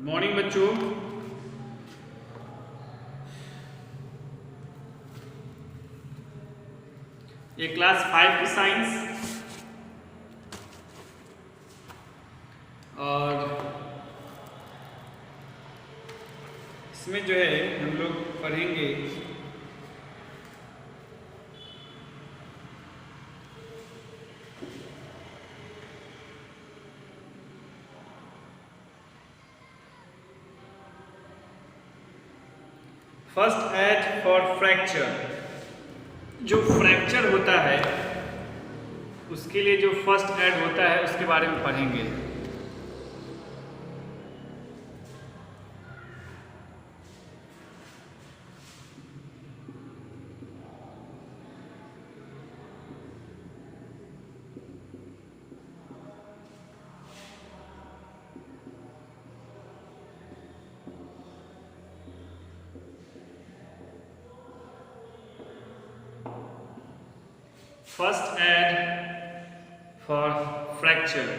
Morning बच्चों। ये class 5 की साइंस और इसमें जो है हम लोग पढ़ेंगे फर्स्ट एड फॉर फ्रैक्चर। जो फ्रैक्चर होता है उसके लिए जो फर्स्ट एड होता है उसके बारे में पढ़ेंगे। First aid for fracture.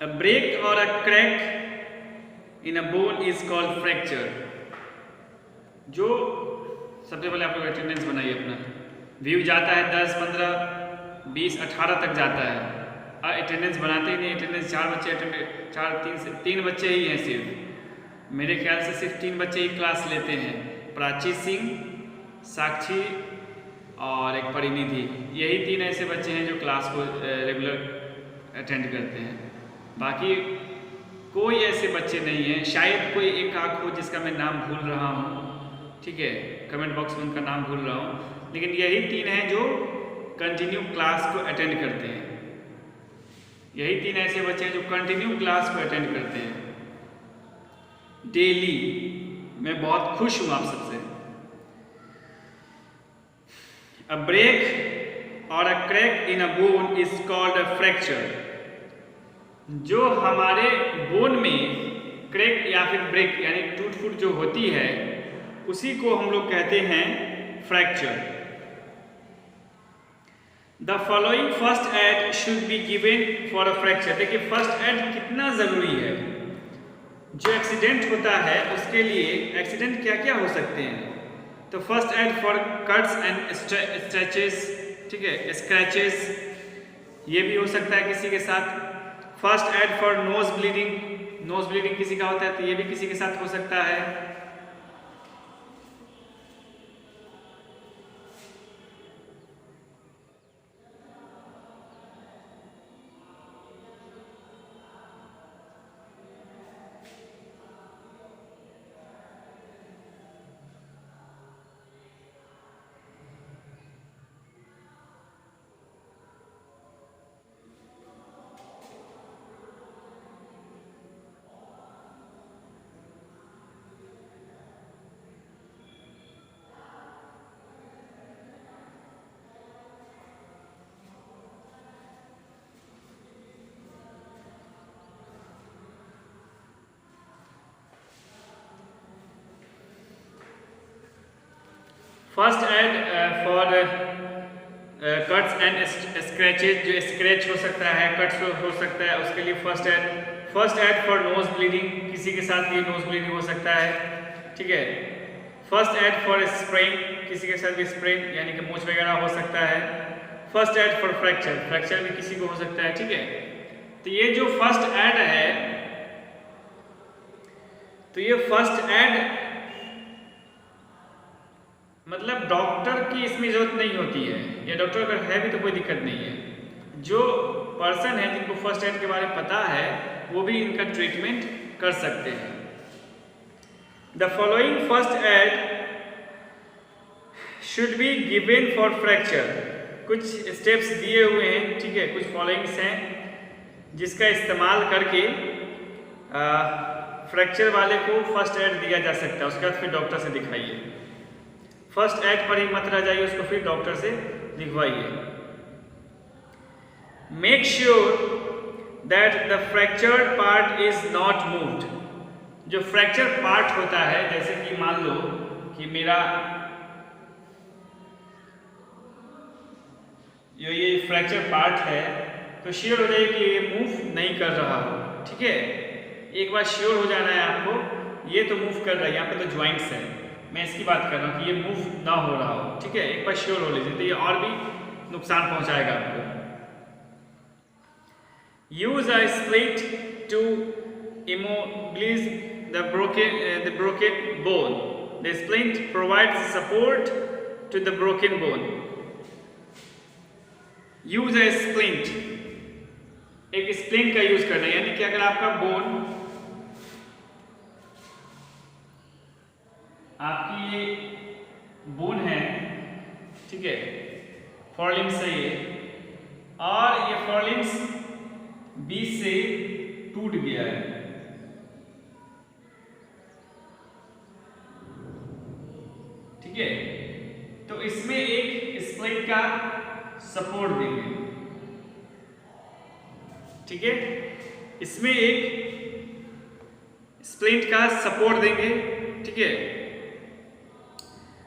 A break or a crack in a bone is called fracture. जो सबसे पहले आप लोग अटेंडेंस बनाइए अपना। व्यू जाता है 10, 15, 20, 18 तक जाता है। अटेंडेंस बनाते ही नहीं। अटेंडेंस 4 बच्चे 3 बच्चे ही हैं सिर्फ। मेरे ख्याल से सिर्फ 3 बच्चे ही क्लास लेते हैं। प्राची सिंह, साक्षी और एक परिनिधि। यही 3 ऐसे बच्चे हैं जो क्लास को रेगुलर अटेंड करते हैं। बाकी कोई ऐसे बच्चे नहीं हैं। शायद कोई एक आँख हो जिसका मैं नाम भूल रहा हूँ, ठीक है, कमेंट बॉक्स में उनका नाम भूल रहा हूँ, लेकिन यही 3 हैं जो कंटिन्यू क्लास को अटेंड करते हैं। यही 3 ऐसे बच्चे हैं जो कंटिन्यू क्लास को अटेंड करते हैं डेली। मैं बहुत खुश हूँ आप सबसे। A break or a crack in a bone is called a fracture. जो हमारे बोन में क्रैक या फिर ब्रेक यानी टूट फूट जो होती है उसी को हम लोग कहते हैं fracture. The following first aid should be given for a fracture. देखिए फर्स्ट एड कितना ज़रूरी है। जो एक्सीडेंट होता है उसके लिए एक्सीडेंट क्या क्या हो सकते हैं। तो first aid for cuts and stretches, ठीक है, स्क्रैचेस, ये भी हो सकता है किसी के साथ। First aid for nose bleeding किसी का होता है तो ये भी किसी के साथ हो सकता है। First aid for cuts and scratches. जो स्क्रैच हो सकता है, कट्स हो सकता है, उसके लिए first aid for nose bleeding, किसी के साथ भी नोज ब्लीडिंग हो सकता है, ठीक है। फर्स्ट एड फॉर स्प्रेन, किसी के साथ भी स्प्रेन यानी कि मूंछ वगैरह हो सकता है। फर्स्ट एड फॉर फ्रैक्चर भी किसी को हो सकता है, ठीक है। तो ये जो फर्स्ट एड है, तो ये फर्स्ट एड मतलब डॉक्टर की इसमें जरूरत नहीं होती है, या डॉक्टर अगर है भी तो कोई दिक्कत नहीं है। जो पर्सन है जिनको फर्स्ट एड के बारे में पता है वो भी इनका ट्रीटमेंट कर सकते हैं। The following first aid should be given for fracture. कुछ स्टेप्स दिए हुए हैं, ठीक है, कुछ फॉलोइंग्स हैं जिसका इस्तेमाल करके फ्रैक्चर वाले को फर्स्ट एड दिया जा सकता है। उसके बाद फिर डॉक्टर से दिखाइए। फर्स्ट एड पर ही मत रह जाइए, उसको फिर डॉक्टर से दिखवाइए। Make sure that the fractured part is not moved. जो फ्रैक्चर पार्ट होता है, जैसे कि मान लो कि मेरा ये फ्रैक्चर पार्ट है, तो श्योर हो जाइए कि ये मूव नहीं कर रहा हो, ठीक है, एक बार श्योर हो जाना है आपको। ये तो मूव कर रहा है, यहाँ पे तो ज्वाइंट्स है, मैं इसकी बात कर रहा हूँ कि ये मूव ना हो रहा हो, ठीक है। एक बार श्योर हो लीजिए, तो ये और भी नुकसान पहुंचाएगा आपको। Use a split to immobilize the broken bone. The splint provides support to the broken bone. Use a splint. एक स्प्लिंट का यूज करना है, यानी कि अगर आपका बोन, आपकी ये बोन है, ठीक है, फोरलिम्स है ये, और ये फोरलिम्स बीच से टूट गया है, ठीक है, तो इसमें एक स्प्लिंट का सपोर्ट देंगे, ठीक है, इसमें एक स्प्लिंट का सपोर्ट देंगे, ठीक है।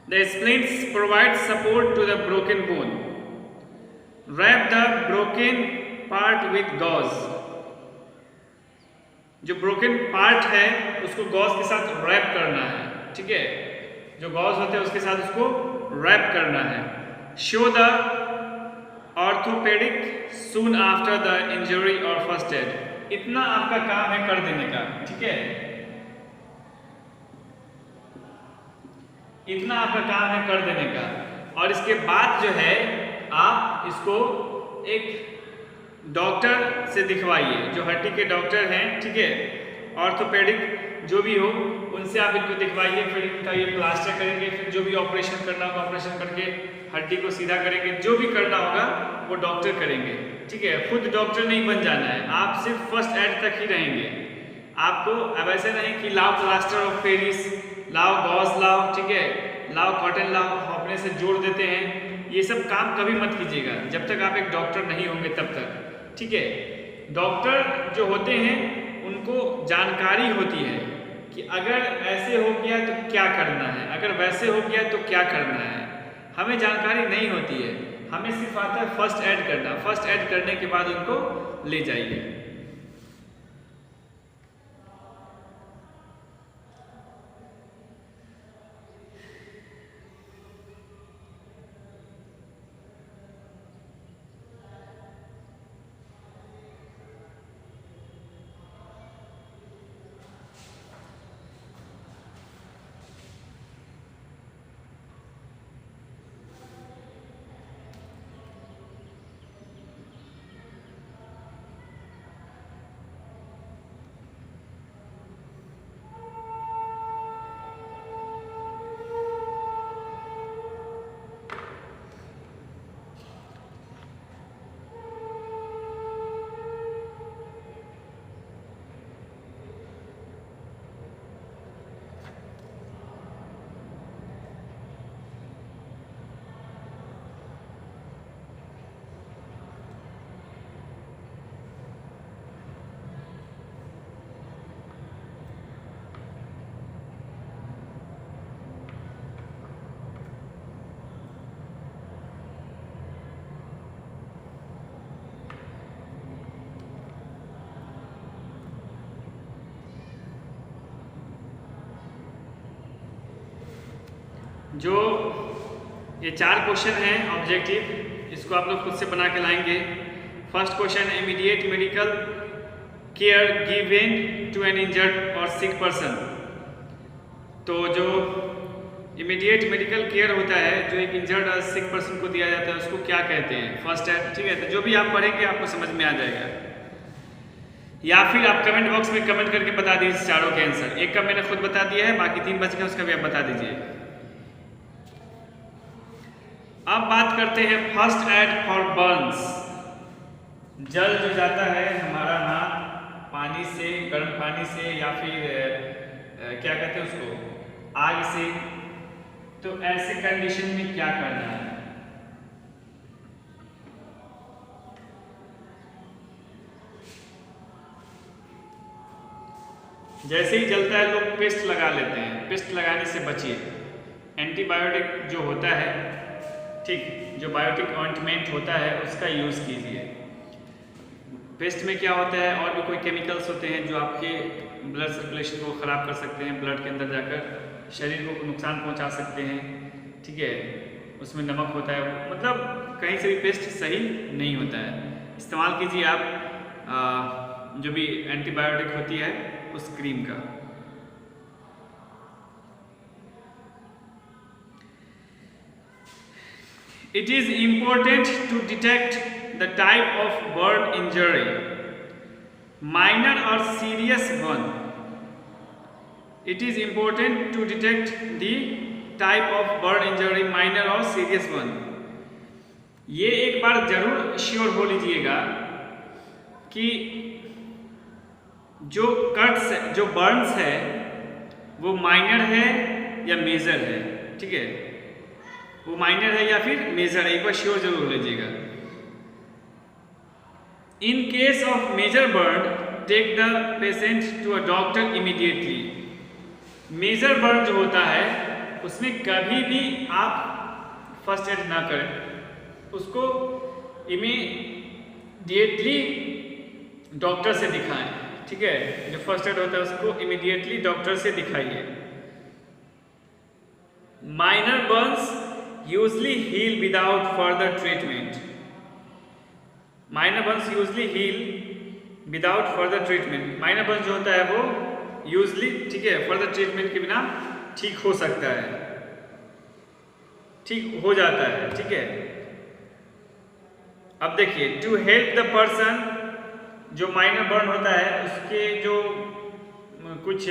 The splints provide support to the broken bone. Wrap the broken part with gauze. जो ब्रोकन पार्ट है उसको गॉज के साथ रैप करना है, ठीक है, जो गॉज होते हैं उसके साथ उसको रैप करना है। Show the orthopaedic soon after the injury और फर्स्ट एड। इतना आपका काम है कर देने का, ठीक है, इतना आपका काम है कर देने का। और इसके बाद जो है आप इसको एक डॉक्टर से दिखवाइए, जो हड्डी के डॉक्टर हैं, ठीक है, ऑर्थोपेडिक जो भी हो, उनसे आप इनको दिखवाइए। फिर इनका ये प्लास्टर करेंगे, फिर जो भी ऑपरेशन करना होगा ऑपरेशन करके हड्डी को सीधा करेंगे, जो भी करना होगा वो डॉक्टर करेंगे, ठीक है। खुद डॉक्टर नहीं बन जाना है, आप सिर्फ फर्स्ट एड तक ही रहेंगे। आपको अब ऐसे नहीं कि लाओ प्लास्टर ऑफ पेरिस, लाओ गॉज लाओ, ठीक है, लाओ कॉटन लाओ, अपने से जोड़ देते हैं, ये सब काम कभी मत कीजिएगा जब तक आप एक डॉक्टर नहीं होंगे तब तक, ठीक है। डॉक्टर जो होते हैं उनको जानकारी होती है कि अगर ऐसे हो गया तो क्या करना है, अगर वैसे हो गया तो क्या करना है। हमें जानकारी नहीं होती है, हमें सिर्फ आता है फर्स्ट एड करना। फर्स्ट एड करने के बाद उनको ले जाइए। जो ये 4 क्वेश्चन हैं ऑब्जेक्टिव, इसको आप लोग खुद से बना के लाएंगे। First question, immediate medical care given to an injured और सिक पर्सन। तो जो इमीडिएट मेडिकल केयर होता है, जो एक इंजर्ड और सिक पर्सन को दिया जाता है, उसको क्या कहते हैं? फर्स्ट एड, ठीक है। तो जो भी आप पढ़ेंगे आपको समझ में आ जाएगा, या फिर आप कमेंट बॉक्स में कमेंट करके बता दीजिए चारों के आंसर। एक का मैंने खुद बता दिया है, बाकी 3 बच गए, उसका भी आप बता दीजिए। अब बात करते हैं फर्स्ट एड फॉर बर्न्स। जल जो जाता है हमारा हाथ पानी से, गर्म पानी से, या फिर क्या कहते हैं उसको, आग से, तो ऐसे कंडीशन में क्या करना है? जैसे ही जलता है लोग पेस्ट लगा लेते हैं, पेस्ट लगाने से बचिए। एंटीबायोटिक जो होता है, ठीक, जो बायोटिक ऑइंटमेंट होता है उसका यूज़ कीजिए। पेस्ट में क्या होता है, और भी कोई केमिकल्स होते हैं जो आपके ब्लड सर्कुलेशन को ख़राब कर सकते हैं, ब्लड के अंदर जाकर शरीर को नुकसान पहुंचा सकते हैं, ठीक है। उसमें नमक होता है, मतलब कहीं से भी पेस्ट सही नहीं होता है। इस्तेमाल कीजिए आप जो भी एंटीबायोटिक होती है उस क्रीम का। It is important to detect the type of burn injury, minor or serious one. It is important to detect the type of burn injury, minor or serious one. ये एक बार जरूर श्योर हो लीजिएगा कि जो कट्स, जो बर्न्स है वो minor है या मेजर है, ठीक है। वो माइनर है या फिर मेजर है, एक बार श्योर जरूर लीजिएगा। In case of major burn, take the patient to a doctor immediately. Major burn जो होता है उसमें कभी भी आप फर्स्ट एड ना करें, उसको इमीडिएटली डॉक्टर से दिखाएं, ठीक है। जो फर्स्ट एड होता है उसको इमीडिएटली डॉक्टर से दिखाइए। Minor Burns usually heal without further treatment. Minor burns usually heal without further treatment. Minor burns जो होता है वो usually, ठीक है, further treatment के बिना ठीक हो सकता है, ठीक हो जाता है, ठीक है। अब देखिए, to help the person, जो माइनर बर्न होता है उसके जो कुछ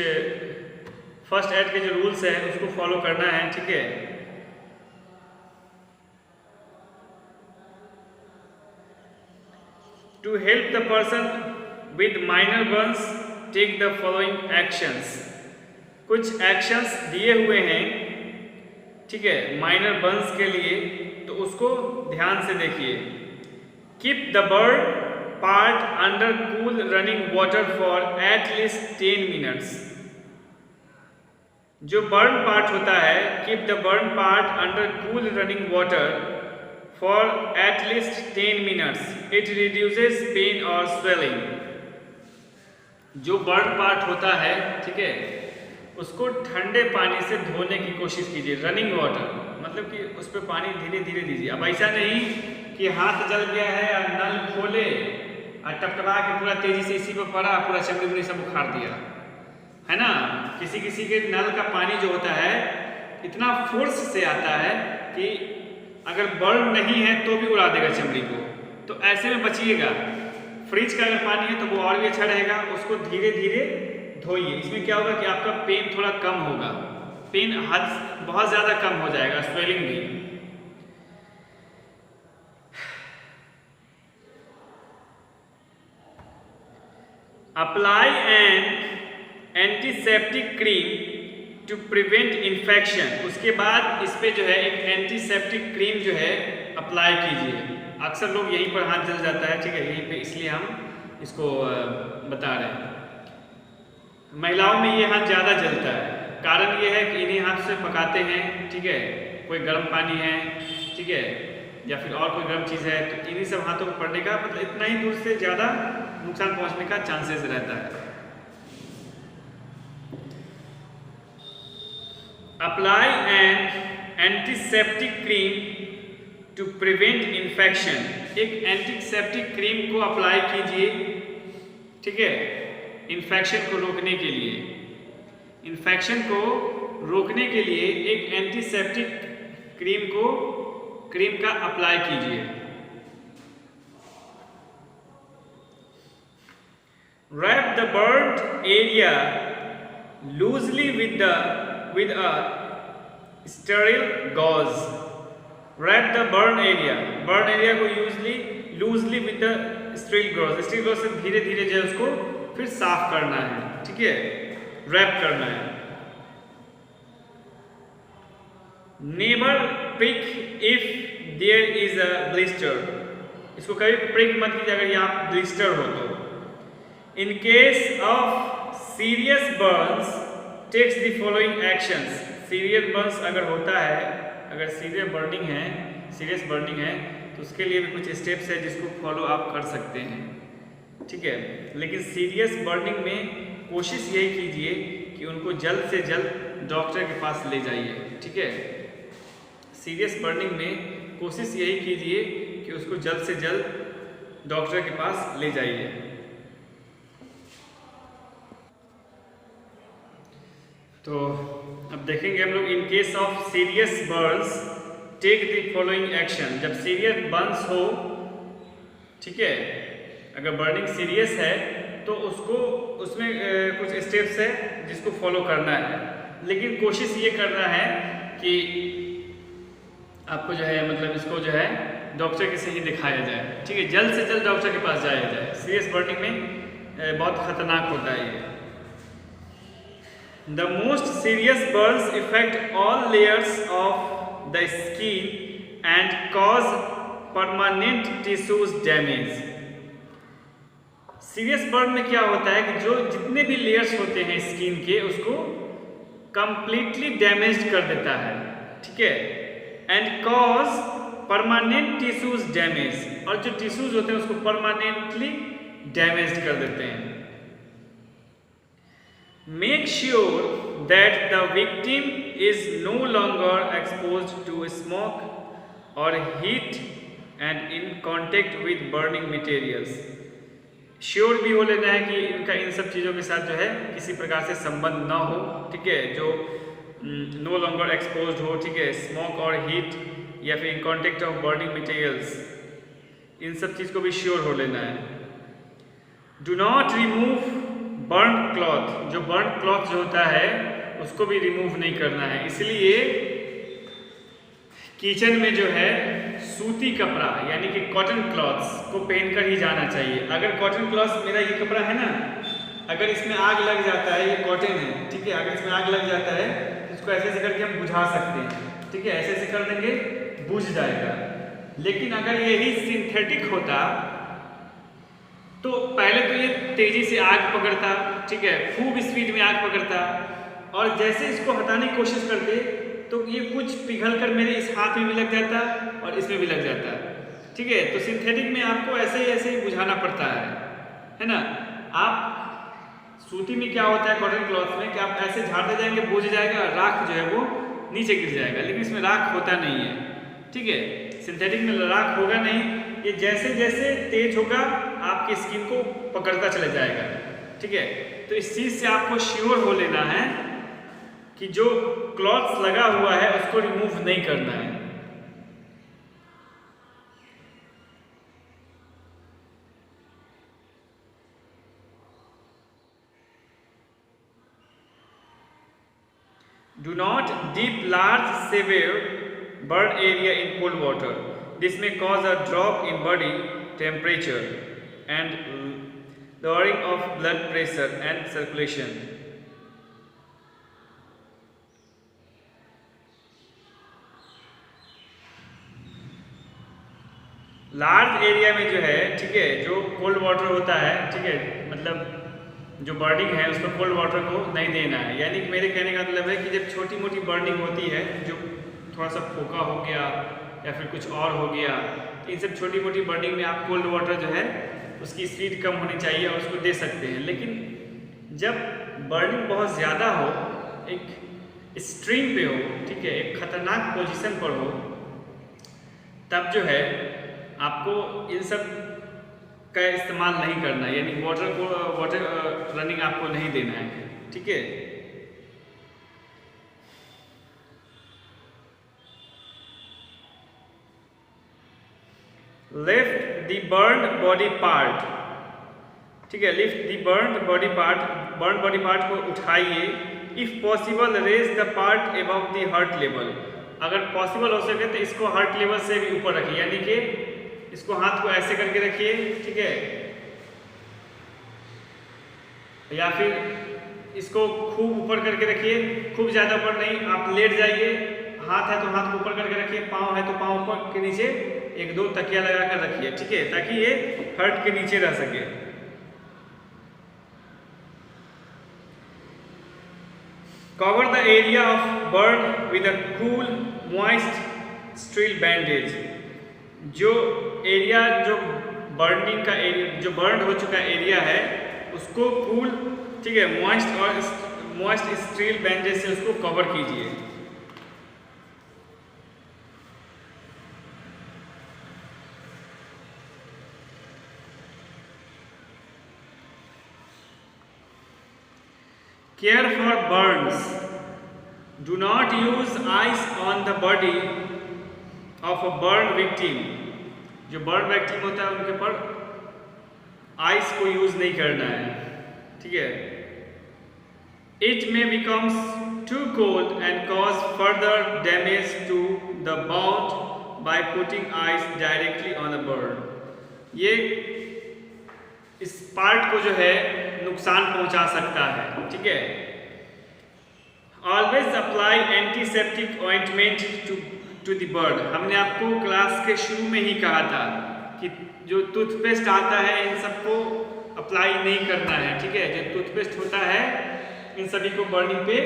फर्स्ट एड के जो रूल्स हैं उसको फॉलो करना है, ठीक है। To help the person with minor burns, take the following actions. कुछ एक्शंस दिए हुए हैं, ठीक है, माइनर बर्न्स के लिए, तो उसको ध्यान से देखिए। Keep the burn part under cool running water for at least 10 minutes. जो बर्न पार्ट होता है, keep the burn part under cool running water for at least 10 minutes. It reduces pain or swelling. जो burn part होता है, ठीक है, उसको ठंडे पानी से धोने की कोशिश कीजिए। रनिंग वाटर मतलब कि उस पर पानी धीरे धीरे दीजिए। अब ऐसा नहीं कि हाथ जल गया है और नल खोले और टपटपा के पूरा तेजी से इसी पर पड़ा, पूरा चमड़ी सब उखाड़ दिया, है ना। किसी किसी के नल का पानी जो होता है इतना फोर्स से आता है कि अगर बर्न नहीं है तो भी उड़ा देगा चमड़ी को, तो ऐसे में बचिएगा। फ्रिज का अगर पानी है तो वो और भी अच्छा रहेगा, उसको धीरे धीरे धोइए। इसमें क्या होगा कि आपका पेन थोड़ा कम होगा, पेन हद बहुत ज़्यादा कम हो जाएगा, स्वेलिंग भी। Apply an antiseptic cream to prevent infection. उसके बाद इस पे जो है एक एंटीसेप्टिक क्रीम जो है अप्लाई कीजिए। अक्सर लोग यहीं पर हाथ जल जाता है, ठीक है, यहीं पे, इसलिए हम इसको बता रहे हैं। महिलाओं में ये हाथ ज़्यादा जलता है, कारण ये है कि इन्हीं हाथ से पकाते हैं, ठीक है। कोई गर्म पानी है, ठीक है, या फिर और कोई गर्म चीज़ है, तो इन्हीं सब हाथों को पड़ने का मतलब इतना ही दूर से ज़्यादा नुकसान पहुँचने का चांसेस रहता है। Apply an antiseptic cream to prevent infection. एक एंटीसेप्टिक क्रीम को अप्लाई कीजिए, ठीक है, इन्फेक्शन को रोकने के लिए। इन्फेक्शन को रोकने के लिए एक एंटीसेप्टिक क्रीम का अप्लाई कीजिए। Wrap the burnt area loosely with a sterile gauze. Wrap the burn area को loosely with the sterile gauze. sterile gauze से धीरे धीरे जो है उसको फिर साफ करना है, ठीक है, रैप करना है। Never prick if there is a blister. इसको कभी प्रिक मत कीजिए अगर यहाँ ब्लिस्टर हो तो। In case of serious burns, takes the following actions. Serious Burns अगर होता है, अगर सीरियस बर्निंग है तो उसके लिए भी कुछ स्टेप्स है जिसको फॉलो आप कर सकते हैं। ठीक है। लेकिन सीरियस बर्निंग में कोशिश यही कीजिए कि उनको जल्द से जल्द डॉक्टर के पास ले जाइए, ठीक है। सीरियस बर्निंग में कोशिश यही कीजिए कि उसको जल्द से जल्द डॉक्टर के पास ले जाइए। तो अब देखेंगे हम लोग, in case of serious burns take the following action. जब सीरियस बर्न्स हो, ठीक है, अगर बर्निंग सीरियस है तो उसमें कुछ स्टेप्स है जिसको फॉलो करना है, लेकिन कोशिश ये करना है कि आपको जो है मतलब इसको जो है डॉक्टर के से ही दिखाया जाए, ठीक है, जल्द से जल्द डॉक्टर के पास जाया जाए। सीरियस बर्निंग में बहुत खतरनाक होता है ये। The most serious burns affect all layers of the skin and cause permanent tissues damage. Serious burn में क्या होता है कि जो जितने भी लेयर्स होते हैं स्किन के उसको कंप्लीटली डैमेज कर देता है, ठीक है, and cause permanent tissues damage, और जो टिश्यूज होते हैं उसको परमानेंटली डैमेज कर देते हैं। Make sure that the victim is no longer exposed to smoke or heat and in contact with burning materials. Sure भी हो लेना है कि इनका इन सब चीज़ों के साथ जो है किसी प्रकार से संबंध ना हो, ठीक है, जो नो लॉन्गर एक्सपोज्ड हो, ठीक है, स्मोक और हीट या फिर in contact of burning materials, इन सब चीज़ को भी श्योर हो लेना है। Do not remove burn cloth, जो बर्न क्लॉथ जो होता है उसको भी रिमूव नहीं करना है, इसलिए किचन में जो है सूती कपड़ा यानी कि कॉटन क्लॉथ्स को पहनकर ही जाना चाहिए। अगर कॉटन क्लॉथ्स, मेरा ये कपड़ा है ना, अगर इसमें आग लग जाता है, ये कॉटन है, ठीक है, अगर इसमें आग लग जाता है तो इसको ऐसे ऐसे करके हम बुझा सकते हैं, ठीक है, ऐसे ऐसे कर देंगे बुझ जाएगा। लेकिन अगर यही सिंथेटिक होता तो पहले तो ये तेजी से आग पकड़ता, ठीक है, खूब स्पीड में आग पकड़ता, और जैसे इसको हटाने की कोशिश करते तो ये कुछ पिघल कर मेरे इस हाथ में भी लग जाता और इसमें भी लग जाता, ठीक है। तो सिंथेटिक में आपको ऐसे ही बुझाना पड़ता है ना। आप सूती में क्या होता है, कॉटन क्लॉथ में, कि आप ऐसे झाड़ते जाएंगे, बुझ जाएगा, राख जो है वो नीचे गिर जाएगा, लेकिन इसमें राख होता नहीं है, ठीक है, सिंथेटिक में राख होगा नहीं, ये जैसे जैसे तेज होगा आपकी स्किन को पकड़ता चला जाएगा, ठीक है। तो इस चीज़ से आपको श्योर हो लेना है कि जो क्लॉथ्स लगा हुआ है उसको रिमूव नहीं करना है। Do not dip large severe burn area in cold water. This may cause a drop in body temperature and lowering of blood pressure and circulation. Large area में जो है, ठीक है, जो कोल्ड वाटर होता है, ठीक है, मतलब जो बर्निंग है उसको कोल्ड वाटर को नहीं देना है। यानी कि मेरे कहने का मतलब है कि जब छोटी मोटी बर्निंग होती है, जो थोड़ा सा फोका हो गया या फिर कुछ और हो गया, इन सब छोटी मोटी बर्निंग में आप कोल्ड वाटर जो है उसकी स्पीड कम होनी चाहिए और उसको दे सकते हैं। लेकिन जब बर्निंग बहुत ज़्यादा हो, एक स्ट्रीम पे हो, ठीक है, एक खतरनाक पोजीशन पर हो, तब जो है आपको इन सब का इस्तेमाल नहीं करना है, यानी वाटर रनिंग आपको नहीं देना है, ठीक है। Lift the burned body part, ठीक है, lift the burned body part, burn body part को उठाइए। If possible raise the part above the heart level, अगर पॉसिबल हो सके तो इसको हार्ट लेवल से भी ऊपर रखिए, यानी कि इसको हाथ को ऐसे करके रखिए, ठीक है, या फिर इसको खूब ऊपर करके रखिए, खूब ज़्यादा ऊपर नहीं, आप लेट जाइए, हाथ है तो हाथ को ऊपर करके रखिए, पाँव है तो पाँव ऊपर के नीचे एक दो तकिया लगा कर रखिए, ठीक है, ताकि ये हार्ट के नीचे रह सके। Cover the area of burn with a cool moist steel bandage, जो एरिया जो बर्निंग का एरिया, जो बर्न हो चुका एरिया है उसको कूल, ठीक है, मॉइस्ट स्टील बैंडेज से उसको कवर कीजिए। Care for burns. Do not use ice on the body of a burn victim. जो बर्न विक्टिम होता है उनके ऊपर आइस को यूज नहीं करना है, ठीक है। It may becomes too cold and cause further damage to the wound by putting ice directly on the burn. ये इस पार्ट को जो है नुकसान पहुंचा सकता है, ठीक है। Always apply antiseptic ointment to the burn. हमने आपको क्लास के शुरू में ही कहा था कि जो टूथपेस्ट आता है इन सबको अप्लाई नहीं करना है, ठीक है। जो टूथपेस्ट होता है इन सभी को बर्निंग पे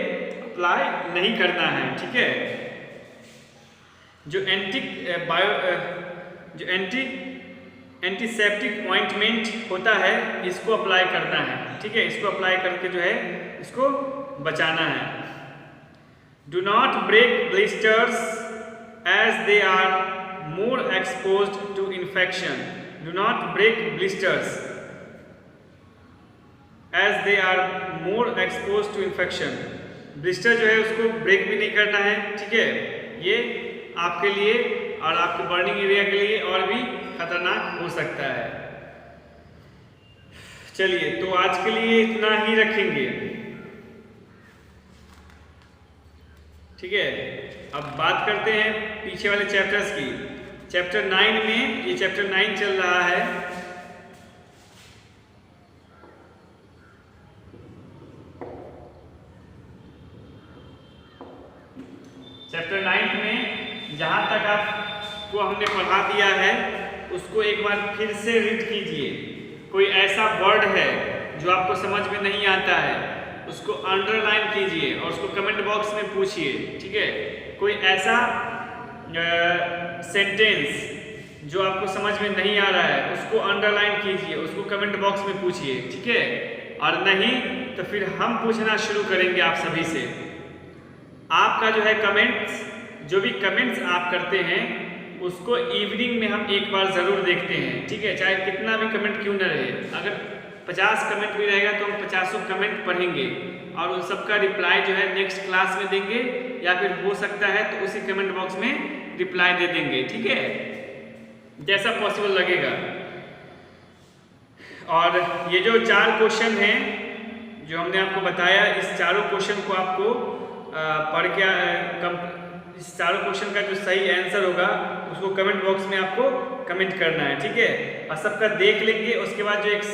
अप्लाई नहीं करना है, ठीक है। जो एंटीसेप्टिक ऑइंटमेंट होता है इसको अप्लाई करना है, ठीक है। इसको अप्लाई करके जो है इसको बचाना है। Do not break blisters as they are more exposed to infection. Do not break blisters as they are more exposed to infection. Blister जो है उसको ब्रेक भी नहीं करना है, ठीक है। ये आपके लिए और आपके बर्निंग एरिया के लिए और भी खतरनाक हो सकता है। चलिए, तो आज के लिए इतना ही रखेंगे, ठीक है। अब बात करते हैं पीछे वाले चैप्टर्स की। चैप्टर 9 में, ये चैप्टर 9 चल रहा है। चैप्टर 9 में जहां तक आपको हमने पढ़ा दिया है उसको एक बार फिर से रीड कीजिए। कोई ऐसा वर्ड है जो आपको समझ में नहीं आता है उसको अंडरलाइन कीजिए और उसको कमेंट बॉक्स में पूछिए, ठीक है। कोई ऐसा सेंटेंस जो आपको समझ में नहीं आ रहा है उसको अंडरलाइन कीजिए, उसको कमेंट बॉक्स में पूछिए, ठीक है। और नहीं तो फिर हम पूछना शुरू करेंगे आप सभी से। आपका जो है कमेंट्स, जो भी कमेंट्स आप करते हैं उसको इवनिंग में हम एक बार ज़रूर देखते हैं, ठीक है। चाहे कितना भी कमेंट क्यों न रहे, अगर 50 कमेंट भी रहेगा तो हम 50 कमेंट पढ़ेंगे और उन सबका रिप्लाई जो है नेक्स्ट क्लास में देंगे, या फिर हो सकता है तो उसी कमेंट बॉक्स में रिप्लाई दे देंगे, ठीक है, जैसा पॉसिबल लगेगा। और ये जो 4 क्वेश्चन हैं जो हमने आपको बताया, इस चारों क्वेश्चन को आपको पढ़ के इस चारों क्वेश्चन का जो सही आंसर होगा उसको कमेंट बॉक्स में आपको कमेंट करना है, ठीक है। और सबका देख लेंगे, उसके बाद जो एक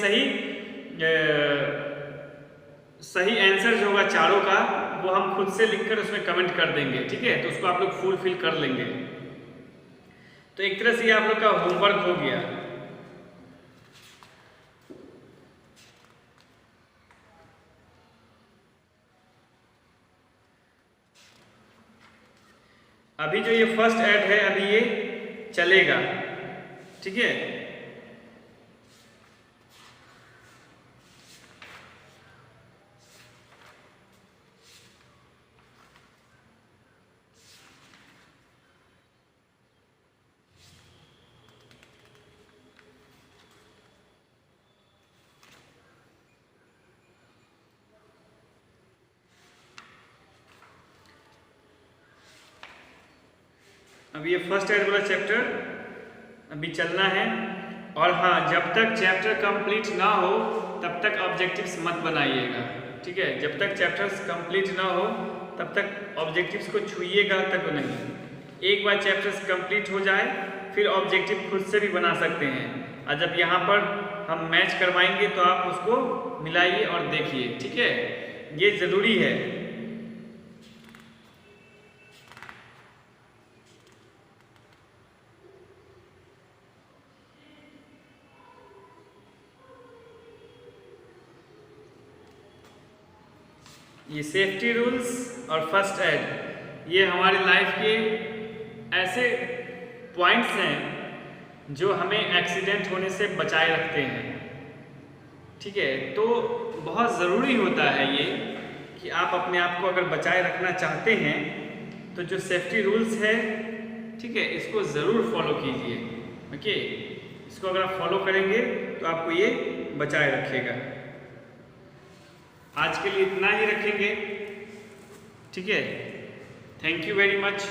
सही आंसर जो होगा चारों का वो हम खुद से लिखकर उसमें कमेंट कर देंगे, ठीक है। तो उसको आप लोग फुलफिल कर लेंगे। तो एक तरह से ये आप लोग का होमवर्क हो गया। अभी जो ये फर्स्ट ऐड है अभी ये चलेगा, ठीक है। अब ये फर्स्ट ऐड वाला चैप्टर अभी चलना है। और हाँ, जब तक चैप्टर कंप्लीट ना हो तब तक ऑब्जेक्टिव्स मत बनाइएगा, ठीक है। जब तक चैप्टर्स कंप्लीट ना हो तब तक ऑब्जेक्टिव्स को छूइएगा तक नहीं। एक बार चैप्टर्स कंप्लीट हो जाए फिर ऑब्जेक्टिव खुद से भी बना सकते हैं। और जब यहाँ पर हम मैच करवाएंगे तो आप उसको मिलाइए और देखिए, ठीक है। ये ज़रूरी है। ये सेफ्टी रूल्स और फर्स्ट एड ये हमारी लाइफ के ऐसे पॉइंट्स हैं जो हमें एक्सीडेंट होने से बचाए रखते हैं। ठीक है, तो बहुत ज़रूरी होता है ये कि आप अपने आप को अगर बचाए रखना चाहते हैं तो जो सेफ्टी रूल्स है, ठीक है, इसको ज़रूर फॉलो कीजिए। ओके, इसको अगर आप फॉलो करेंगे तो आपको ये बचाए रखेगा। आज के लिए इतना ही रखेंगे। ठीक है, थैंक यू वेरी मच।